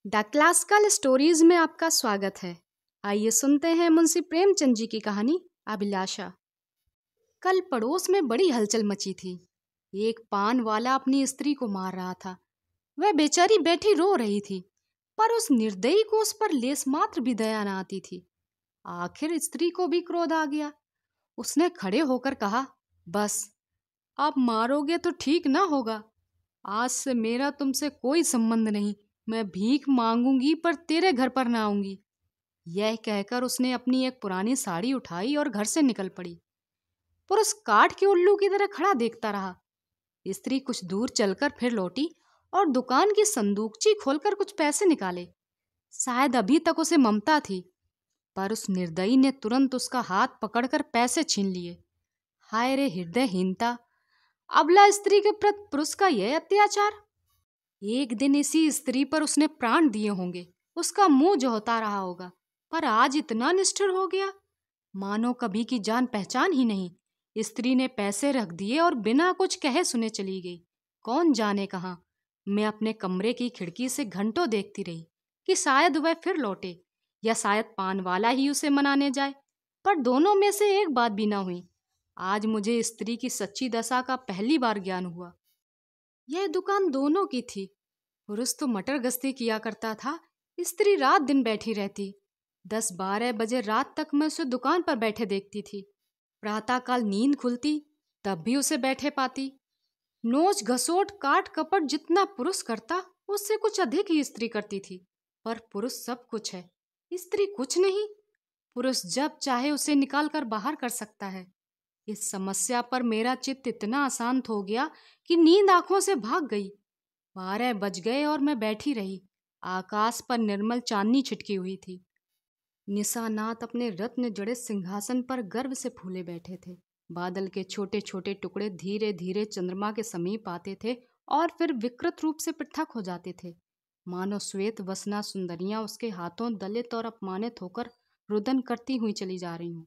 The classical stories में आपका स्वागत है। आइए सुनते हैं मुंशी प्रेमचंद जी की कहानी अभिलाषा। कल पड़ोस में बड़ी हलचल मची थी। एक पान वाला अपनी स्त्री को मार रहा था। वह बेचारी बैठी रो रही थी, पर उस निर्दयी को उस पर लेस मात्र भी दया न आती थी। आखिर स्त्री को भी क्रोध आ गया। उसने खड़े होकर कहा, बस आप मारोगे तो ठीक ना होगा। आज से मेरा तुमसे कोई संबंध नहीं। मैं भीख मांगूंगी पर तेरे घर पर ना आऊंगी। यह कहकर उसने अपनी एक पुरानी साड़ी उठाई और घर से निकल पड़ी। पुरुष काठ के उल्लू की तरह खड़ा देखता रहा। स्त्री कुछ दूर चलकर फिर लौटी और दुकान की संदूकची खोलकर कुछ पैसे निकाले। शायद अभी तक उसे ममता थी, पर उस निर्दयी ने तुरंत उसका हाथ पकड़कर पैसे छीन लिए। हाय रे हृदयहीनता! अबला स्त्री के प्रति पुरुष का यह अत्याचार! एक दिन इसी स्त्री पर उसने प्राण दिए होंगे, उसका मुंह जोहता रहा होगा, पर आज इतना निष्ठुर हो गया, मानो कभी की जान पहचान ही नहीं। स्त्री ने पैसे रख दिए और बिना कुछ कहे सुने चली गई। कौन जाने कहाँ। मैं अपने कमरे की खिड़की से घंटों देखती रही कि शायद वह फिर लौटे या शायद पान वाला ही उसे मनाने जाए, पर दोनों में से एक बात भी ना हुई। आज मुझे स्त्री की सच्ची दशा का पहली बार ज्ञान हुआ। यह दुकान दोनों की थी। पुरुष तो मटर गश्ती किया करता था, स्त्री रात दिन बैठी रहती। 10-12 बजे रात तक मैं उसे दुकान पर बैठे देखती थी। प्रातःकाल नींद खुलती तब भी उसे बैठे पाती। नोच घसोट काट कपट जितना पुरुष करता, उससे कुछ अधिक ही स्त्री करती थी। पर पुरुष सब कुछ है, स्त्री कुछ नहीं। पुरुष जब चाहे उसे निकाल कर बाहर कर सकता है। इस समस्या पर मेरा चित्त इतना अशांत हो गया कि नींद आंखों से भाग गई। 12 बज गए और मैं बैठी रही। आकाश पर निर्मल चांदनी छिटकी हुई थी। निशानात अपने रत्न जड़े सिंहासन पर गर्व से फूले बैठे थे। बादल के छोटे छोटे टुकड़े धीरे धीरे चंद्रमा के समीप आते थे और फिर विकृत रूप से पृथक हो जाते थे, मानो श्वेत वसना सुंदरियां उसके हाथों दलित और अपमानित होकर रुदन करती हुई चली जा रही हूँ।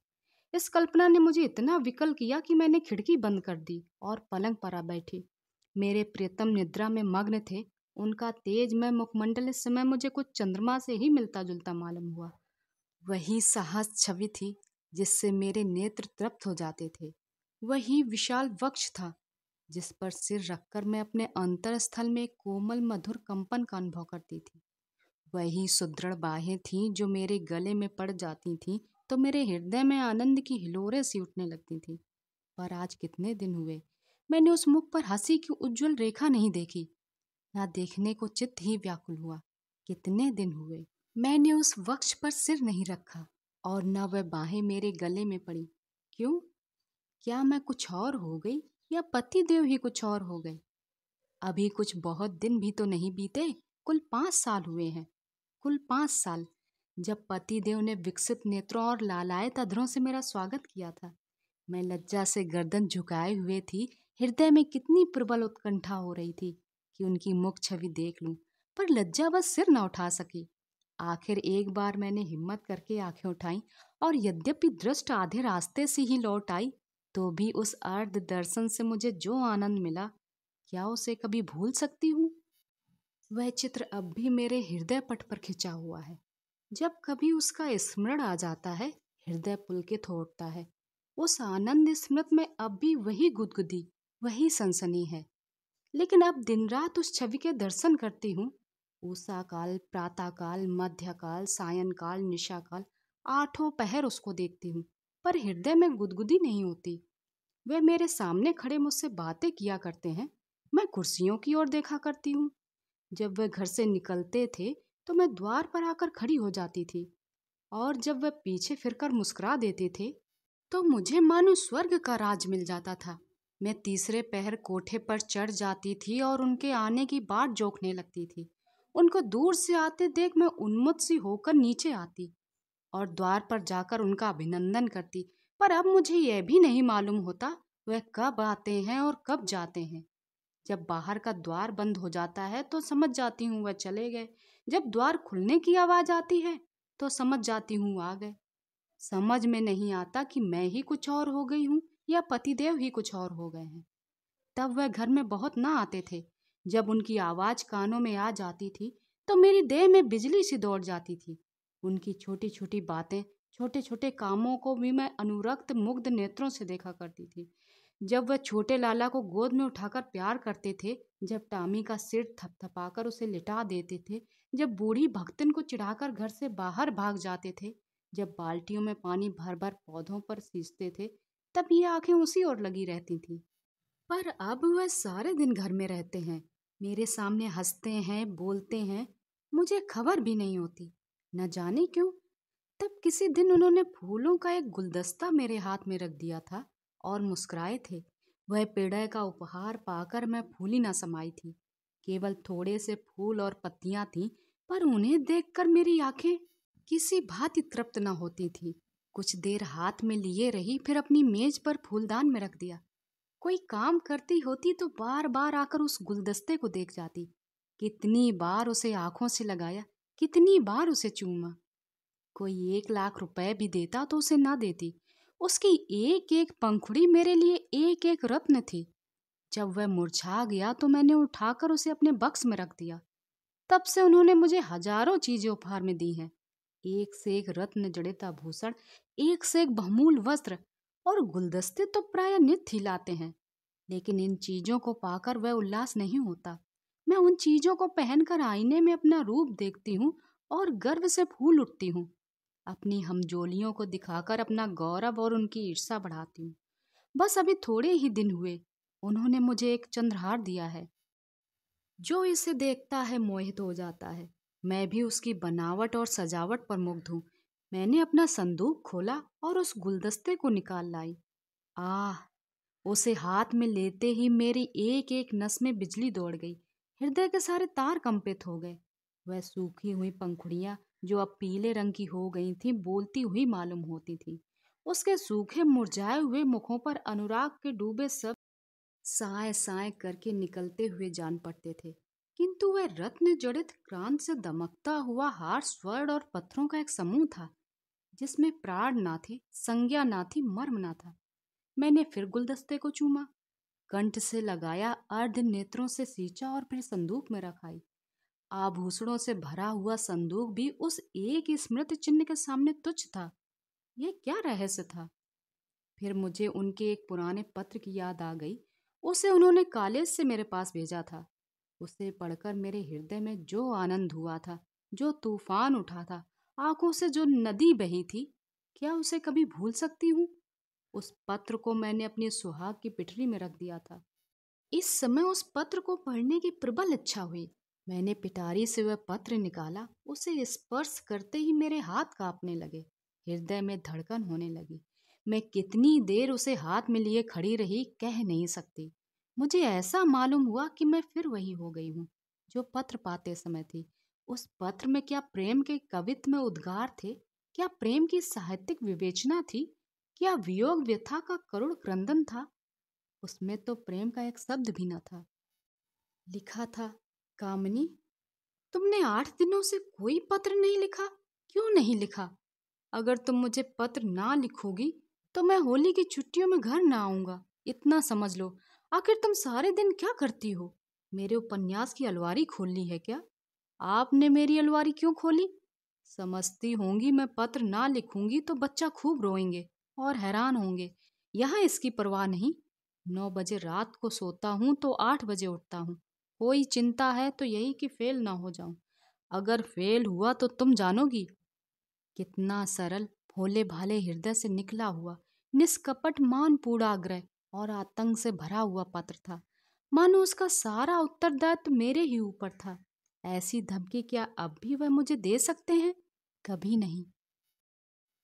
इस कल्पना ने मुझे इतना विकल किया कि मैंने खिड़की बंद कर दी और पलंग पर आ बैठी। मेरे प्रियतम निद्रा में मग्न थे। उनका तेजमय मुखमंडल इस समय मुझे कुछ चंद्रमा से ही मिलता जुलता मालूम हुआ। वही साहस छवि थी जिससे मेरे नेत्र तृप्त हो जाते थे। वही विशाल वक्ष था जिस पर सिर रखकर मैं अपने अंतरस्थल में एक कोमल मधुर कंपन का अनुभव करती थी। वही सुदृढ़ बाहें थीं जो मेरे गले में पड़ जाती थीं तो मेरे हृदय में आनंद की हिलोरें सी उठने लगती थीं। पर आज कितने दिन हुए मैंने उस मुख पर हंसी की उज्जवल रेखा नहीं देखी। ना देखने को चित्त ही व्याकुल हुआ। कितने दिन हुए मैंने उस वक्ष पर सिर नहीं रखा और न वह बाहें मेरे गले में पड़ी। क्यों? क्या मैं कुछ और हो गई या पति देव ही कुछ और हो गए? अभी कुछ बहुत दिन भी तो नहीं बीते, कुल 5 साल हुए हैं। कुल 5 साल जब पति देव ने विकसित नेत्रों और लालायत अधरों से मेरा स्वागत किया था। मैं लज्जा से गर्दन झुकाए हुए थी। हृदय में कितनी प्रबल उत्कंठा हो रही थी कि उनकी मुख छवि देख लूं, पर लज्जा बस सिर न उठा सकी। आखिर एक बार मैंने हिम्मत करके आंखें उठाईं और यद्यपि दृष्ट आधे रास्ते से ही लौट आई, तो भी उस अर्ध दर्शन से मुझे जो आनंद मिला, क्या उसे कभी भूल सकती हूँ? वह चित्र अब भी मेरे हृदय पट पर खिंचा हुआ है। जब कभी उसका स्मरण आ जाता है, हृदय पुलकित हो उठता है। उस आनंद स्मृति में अब भी वही गुदगुदी, वही सनसनी है। लेकिन अब दिन रात उस छवि के दर्शन करती हूँ। उषा काल, प्रातःकाल, मध्यकाल, सायंकाल, निशाकाल, 8 पहर उसको देखती हूँ, पर हृदय में गुदगुदी नहीं होती। वे मेरे सामने खड़े मुझसे बातें किया करते हैं, मैं कुर्सियों की ओर देखा करती हूँ। जब वे घर से निकलते थे तो मैं द्वार पर आकर खड़ी हो जाती थी, और जब वे पीछे फिरकर मुस्कुरा देते थे तो मुझे मानो स्वर्ग का राज मिल जाता था। मैं तीसरे पहर कोठे पर चढ़ जाती थी और उनके आने की बाट जोखने लगती थी। उनको दूर से आते देख मैं उन्मुख सी होकर नीचे आती और द्वार पर जाकर उनका अभिनंदन करती। पर अब मुझे यह भी नहीं मालूम होता वह कब आते हैं और कब जाते हैं। जब बाहर का द्वार बंद हो जाता है तो समझ जाती हूँ वह चले गए। जब द्वार खुलने की आवाज आती है तो समझ जाती हूँ आ गए। समझ में नहीं आता कि मैं ही कुछ और हो गई हूँ या पतिदेव ही कुछ और हो गए हैं। तब वह घर में बहुत ना आते थे। जब उनकी आवाज कानों में आ जाती थी तो मेरी देह में बिजली सी दौड़ जाती थी। उनकी छोटी छोटी बातें, छोटे छोटे कामों को भी मैं अनुरक्त मुग्ध नेत्रों से देखा करती थी। जब वह छोटे लाला को गोद में उठाकर प्यार करते थे, जब टामी का सिर थपथपाकर उसे लिटा देते थे, जब बूढ़ी भक्तन को चिढ़ाकर घर से बाहर भाग जाते थे, जब बाल्टियों में पानी भर भर पौधों पर सींचते थे, तब ये आंखें उसी ओर लगी रहती थीं। पर अब वह सारे दिन घर में रहते हैं, मेरे सामने हंसते हैं, बोलते हैं, मुझे खबर भी नहीं होती। न जाने क्यों तब किसी दिन उन्होंने फूलों का एक गुलदस्ता मेरे हाथ में रख दिया था और मुस्कुराए थे। वह पेड़े का उपहार पाकर मैं फूली न समाई थी। केवल थोड़े से फूल और पत्तियां थीं, पर उन्हें देखकर मेरी आंखें किसी भांति तृप्त न होती थी। कुछ देर हाथ में लिए रही, फिर अपनी मेज पर फूलदान में रख दिया। कोई काम करती होती तो बार बार आकर उस गुलदस्ते को देख जाती। कितनी बार उसे आंखों से लगाया, कितनी बार उसे चूमा। कोई 1 लाख रुपए भी देता तो उसे ना देती। उसकी एक एक पंखुड़ी मेरे लिए एक एक रत्न थी। जब वह मुरझा गया तो मैंने उठाकर उसे अपने बक्स में रख दिया। तब से उन्होंने मुझे हजारों चीजें उपहार में दी हैं। एक से एक रत्न जड़ित आभूषण, एक से एक बहुमूल्य वस्त्र और गुलदस्ते तो प्राय नित्य ही लाते हैं। लेकिन इन चीजों को पाकर वह उल्लास नहीं होता। मैं उन चीजों को पहनकर आईने में अपना रूप देखती हूँ और गर्व से फूल उठती हूँ। अपनी हमजोलियों को दिखाकर अपना गौरव और उनकी ईर्ष्या बढ़ाती हूँ। बस अभी थोड़े ही दिन हुए उन्होंने मुझे एक चंद्रहार दिया है, जो इसे देखता है मोहित हो जाता है। मैं भी उसकी बनावट और सजावट पर मुग्ध हूँ। मैंने अपना संदूक खोला और उस गुलदस्ते को निकाल लाई। आह, उसे हाथ में लेते ही मेरी एक एक नस में बिजली दौड़ गई। हृदय के सारे तार कंपित हो गए। वह सूखी हुई पंखुड़ियां जो अब पीले रंग की हो गई थीं, बोलती हुई मालूम होती थीं। उसके सूखे मुरझाए हुए मुखों पर अनुराग के डूबे सब साए साए करके निकलते हुए जान पड़ते थे। किंतु वह रत्न जड़ित क्रांत से दमकता हुआ हार स्वर्ण और पत्थरों का एक समूह था, जिसमें प्राण ना थे, संज्ञा ना थी, मर्म ना था। मैंने फिर गुलदस्ते को चूमा, कंठ से लगाया, अर्ध नेत्रों से सींचा और फिर संदूक में रखाई। आभूषणों से भरा हुआ संदूक भी उस एक स्मृति चिन्ह के सामने तुच्छ था। यह क्या रहस्य था? फिर मुझे उनके एक पुराने पत्र की याद आ गई। उसे उन्होंने कॉलेज से मेरे पास भेजा था। उसे पढ़कर मेरे हृदय में जो आनंद हुआ था, जो तूफान उठा था, आंखों से जो नदी बही थी, क्या उसे कभी भूल सकती हूँ? उस पत्र को मैंने अपनी सुहाग की पिठरी में रख दिया था। इस समय उस पत्र को पढ़ने की प्रबल इच्छा हुई। मैंने पिटारी से वह पत्र निकाला। उसे स्पर्श करते ही मेरे हाथ कांपने लगे, हृदय में धड़कन होने लगी। मैं कितनी देर उसे हाथ में लिए खड़ी रही, कह नहीं सकती। मुझे ऐसा मालूम हुआ कि मैं फिर वही हो गई हूँ जो पत्र पाते समय थी। उस पत्र में क्या प्रेम के कवित्व में उद्गार थे? क्या प्रेम की साहित्यिक विवेचना थी? क्या वियोग व्यथा का करुण क्रंदन था? उसमें तो प्रेम का एक शब्द भी न था। लिखा था, कामनी, तुमने 8 दिनों से कोई पत्र नहीं लिखा। क्यों नहीं लिखा? अगर तुम मुझे पत्र ना लिखोगी तो मैं होली की छुट्टियों में घर ना आऊंगा। इतना समझ लो। आखिर तुम सारे दिन क्या करती हो? मेरे उपन्यास की अलमारी खोलनी है क्या? आपने मेरी अलमारी क्यों खोली? समझती होंगी मैं पत्र ना लिखूंगी तो बच्चा खूब रोएंगे और हैरान होंगे। यहाँ इसकी परवाह नहीं। 9 बजे रात को सोता हूँ तो 8 बजे उठता हूँ। कोई चिंता है तो यही कि फेल ना हो जाऊं। अगर फेल हुआ तो तुम जानोगी। कितना सरल, भोले भाले हृदय से निकला हुआ, निष्कपट मान पूर्णाग्रह और आतंक से भरा हुआ पत्र था। मानो उसका सारा उत्तरदायित्व मेरे ही ऊपर था। ऐसी धमकी क्या अब भी वह मुझे दे सकते हैं? कभी नहीं।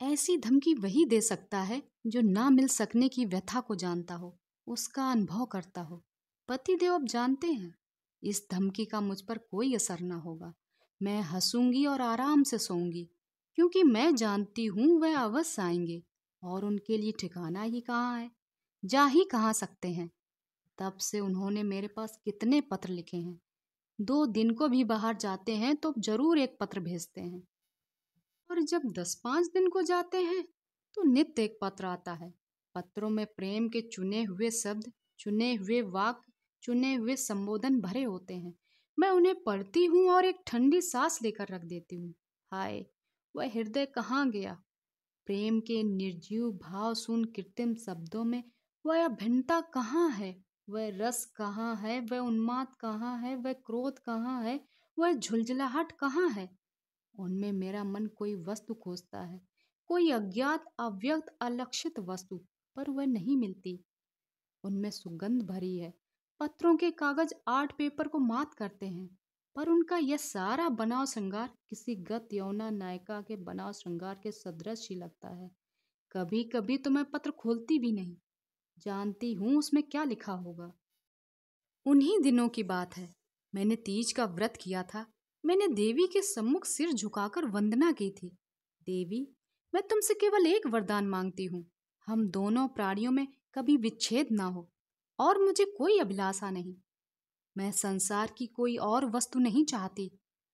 ऐसी धमकी वही दे सकता है जो ना मिल सकने की व्यथा को जानता हो, उसका अनुभव करता हो। पतिदेव अब जानते हैं इस धमकी का मुझ पर कोई असर ना होगा। मैं हंसूंगी और आराम से सोऊंगी, क्योंकि मैं जानती हूँ वह अवश्य आएंगे और उनके लिए ठिकाना ही कहाँ है, जा ही कहाँ सकते हैं। तब से उन्होंने मेरे पास कितने पत्र लिखे हैं। 2 दिन को भी बाहर जाते हैं तो जरूर एक पत्र भेजते हैं, और जब 10-5 दिन को जाते हैं तो नित्य एक पत्र आता है। पत्रों में प्रेम के चुने हुए शब्द, चुने हुए वाक्य, चुने हुए संबोधन भरे होते हैं। मैं उन्हें पढ़ती हूँ और एक ठंडी सांस लेकर रख देती हूँ। हाय, वह हृदय कहाँ गया? प्रेम के निर्जीव भाव सुन कृत्रिम शब्दों में वह अभिन्नता कहाँ है? वह रस कहाँ है? वह उन्माद कहाँ है? वह क्रोध कहाँ है? वह झुलझुलाहट कहाँ है? उनमें मेरा मन कोई वस्तु खोजता है, कोई अज्ञात अव्यक्त अलक्षित वस्तु, पर वह नहीं मिलती। उनमें सुगंध भरी है, पत्रों के कागज आर्ट पेपर को मात करते हैं, पर उनका यह सारा बनाव श्रृंगार किसी गत यौना नायिका के बनाव श्रृंगार के सदृश ही लगता है। कभी कभी तो मैं पत्र खोलती भी नहीं, जानती हूँ उसमें क्या लिखा होगा। उन्हीं दिनों की बात है, मैंने तीज का व्रत किया था। मैंने देवी के सम्मुख सिर झुकाकर वंदना की थी। देवी, मैं तुमसे केवल एक वरदान मांगती हूँ, हम दोनों प्राणियों में कभी विच्छेद ना हो, और मुझे कोई अभिलाषा नहीं। मैं संसार की कोई और वस्तु नहीं चाहती।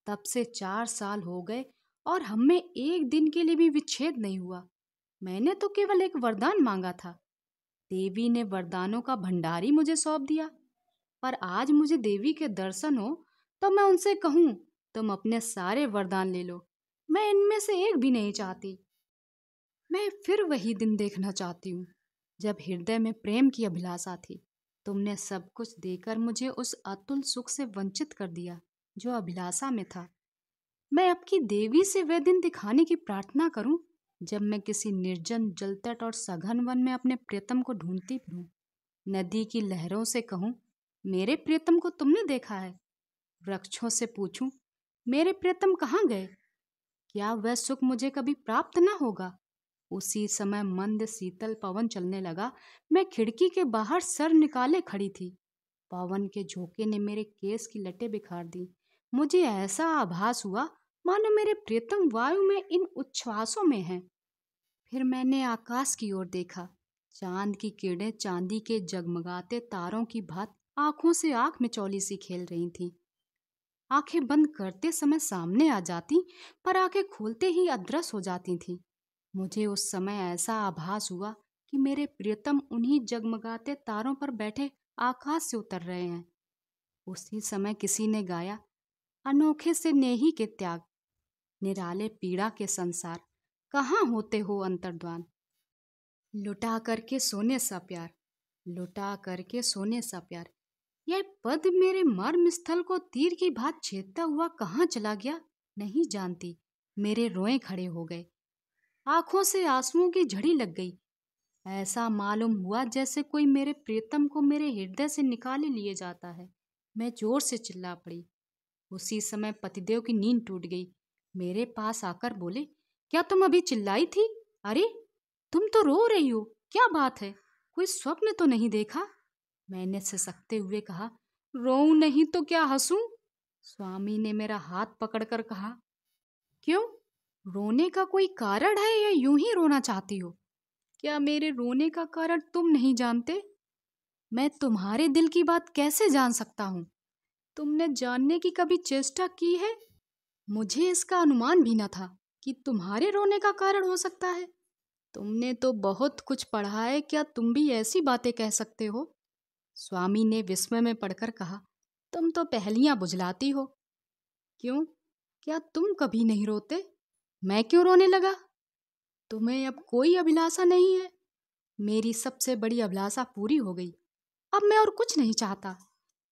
तब से 4 साल हो गए और हम में एक दिन के लिए भी विच्छेद नहीं हुआ। मैंने तो केवल एक वरदान मांगा था। देवी ने वरदानों का भंडार ही मुझे सौंप दिया। पर आज मुझे देवी के दर्शन हो तो मैं उनसे कहूँ, तुम अपने सारे वरदान ले लो, मैं इनमें से एक भी नहीं चाहती। मैं फिर वही दिन देखना चाहती हूँ जब हृदय में प्रेम की अभिलाषा थी। तुमने सब कुछ देकर मुझे उस अतुल सुख से वंचित कर दिया जो अभिलाषा में था। मैं अब की देवी से वह दिन दिखाने की प्रार्थना करूं जब मैं किसी निर्जन जलतट और सघन वन में अपने प्रियतम को ढूंढती फिरूं। नदी की लहरों से कहूं, मेरे प्रियतम को तुमने देखा है? वृक्षों से पूछूं, मेरे प्रियतम कहाँ गए? क्या वह सुख मुझे कभी प्राप्त न होगा? उसी समय मंद शीतल पवन चलने लगा। मैं खिड़की के बाहर सर निकाले खड़ी थी। पवन के झोंके ने मेरे केस की लटें बिखार दी। मुझे ऐसा आभास हुआ मानो मेरे प्रियतम वायु में इन उच्छ्वासों में हैं। फिर मैंने आकाश की ओर देखा। चांद की किरणें चांदी के जगमगाते तारों की भांति आंखों से आंख मिचौली सी खेल रही थीं। आंखें बंद करते समय सामने आ जाती, पर आंखें खोलते ही अदृश्य हो जाती थीं। मुझे उस समय ऐसा आभास हुआ कि मेरे प्रियतम उन्हीं जगमगाते तारों पर बैठे आकाश से उतर रहे हैं। उसी समय किसी ने गाया, अनोखे से नेही के त्याग, निराले पीड़ा के संसार, कहाँ होते हो अंतर्द्वान। लुटा करके सोने सा प्यार, लुटा करके सोने सा प्यार। यह पद मेरे मर्म स्थल को तीर की भांति छेदता हुआ कहाँ चला गया नहीं जानती। मेरे रोए खड़े हो गए, आंखों से आंसुओं की झड़ी लग गई। ऐसा मालूम हुआ जैसे कोई मेरे प्रियतम को मेरे हृदय से निकाले लिए जाता है। मैं जोर से चिल्ला पड़ी। उसी समय पतिदेव की नींद टूट गई। मेरे पास आकर बोले, क्या तुम अभी चिल्लाई थी? अरे, तुम तो रो रही हो, क्या बात है? कोई स्वप्न तो नहीं देखा? मैंने सिसकते हुए कहा, रोऊं नहीं तो क्या हंसूं? स्वामी ने मेरा हाथ पकड़कर कहा, क्यों, रोने का कोई कारण है या यूं ही रोना चाहती हो? क्या मेरे रोने का कारण तुम नहीं जानते? मैं तुम्हारे दिल की बात कैसे जान सकता हूँ? तुमने जानने की कभी चेष्टा की है? मुझे इसका अनुमान भी न था कि तुम्हारे रोने का कारण हो सकता है। तुमने तो बहुत कुछ पढ़ा है, क्या तुम भी ऐसी बातें कह सकते हो? स्वामी ने विस्मय में पढ़कर कहा, तुम तो पहेलियां बुझलाती हो। क्यों, क्या तुम कभी नहीं रोते? मैं क्यों रोने लगा? तुम्हें अब कोई अभिलाषा नहीं है? मेरी सबसे बड़ी अभिलाषा पूरी हो गई। अब मैं और कुछ नहीं चाहता।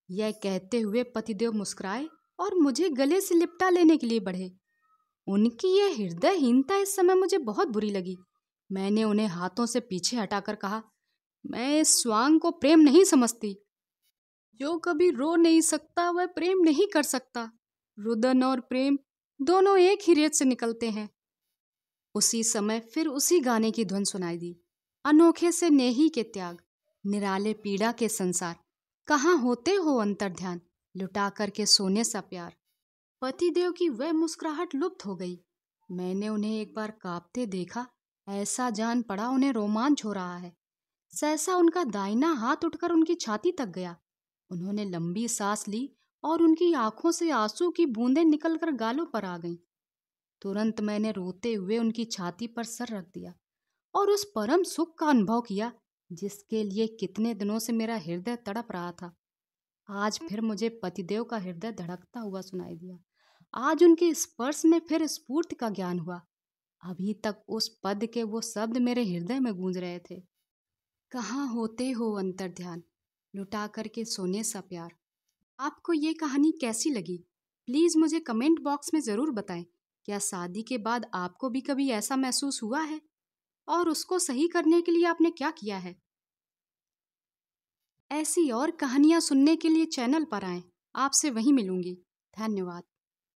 यह कहते हुए पतिदेव मुस्कुराए और मुझे गले से लिपटा लेने के लिए बढ़े। उनकी यह हृदयहीनता इस समय मुझे बहुत बुरी लगी। मैंने उन्हें हाथों से पीछे हटाकर कहा, मैं इस स्वांग को प्रेम नहीं समझती। जो कभी रो नहीं सकता वह प्रेम नहीं कर सकता। रुदन और प्रेम दोनों एक ही रेत से निकलते हैं। उसी समय फिर उसी गाने की धुन सुनाई दी, अनोखे से नेही के त्याग, निराले पीड़ा के संसार, कहाँ होते हो अंतर्ध्यान, लुटा करके सोने सा प्यार। पतिदेव की वह मुस्कुराहट लुप्त हो गई। मैंने उन्हें एक बार कांपते देखा। ऐसा जान पड़ा उन्हें रोमांच हो रहा है। सहसा उनका दाहिना हाथ उठकर उनकी छाती तक गया। उन्होंने लंबी सांस ली और उनकी आंखों से आंसू की बूंदें निकलकर गालों पर आ गईं। तुरंत मैंने रोते हुए उनकी छाती पर सर रख दिया और उस परम सुख का अनुभव किया जिसके लिए कितने दिनों से मेरा हृदय तड़प रहा था। आज फिर मुझे पतिदेव का हृदय धड़कता हुआ सुनाई दिया। आज उनके स्पर्श में फिर स्फूर्ति का ज्ञान हुआ। अभी तक उस पद के वो शब्द मेरे हृदय में गूंज रहे थे। कहाँ होते हो अंतर्ध्यान, लुटा करके सोने सा प्यार। आपको ये कहानी कैसी लगी? प्लीज़ मुझे कमेंट बॉक्स में ज़रूर बताएं। क्या शादी के बाद आपको भी कभी ऐसा महसूस हुआ है? और उसको सही करने के लिए आपने क्या किया है? ऐसी और कहानियाँ सुनने के लिए चैनल पर आएं। आपसे वहीं मिलूंगी। धन्यवाद।